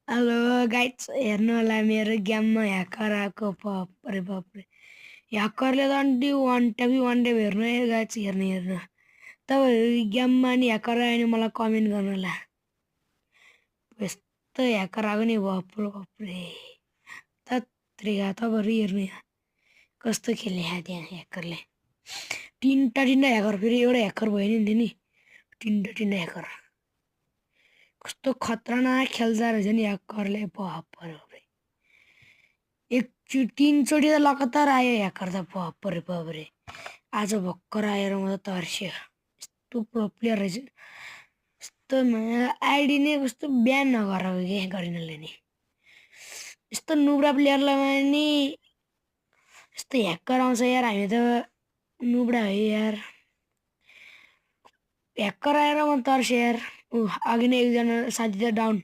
Hello guys, हेर्नु होला मेरो गेममा ह्याकर आएको। बाफ्रे बाफ्रे, ह्याकरले त अन्ति वान टाइप हेर्नु है गाइस, हेर्नु तपाईँहरू गेममा नि ह्याकर आयो भने मलाई कमेन्ट गर्नु होला। यस्तो ह्याकर आएको नि, बाफ्रे बाफ्रे तत्रिका तपाईँहरू हेर्नु यहाँ कस्तो खेल्ने त्यहाँ ह्याकरले। तिनवटा ह्याकर, फेरि एउटा ह्याकर भयो नि थियो नि, तिनवटा ह्याकर। कस्तो खतरनाक खेल्छ रहेछ नि ह्याकरले, बाफ्रे बाफ्रे। तिनचोटि त लगातार आयो ह्याकर त, बाफ्रे बाफ्रे। आज भर्खर आएर म त तर्स्यो, यस्तो प्रो प्लेयर रहेछ। यस्तो आइडी नै कस्तो बिहान नगर के गरिनले नि, यस्तो नुब्रा प्लेयरलाई नि यस्तो ह्याकर आउँछ यार। हामी त नुब्रा हो यार, ह्याकर आएर म तर्सेँ यार। अघि नै एकजना साथी त डाउन।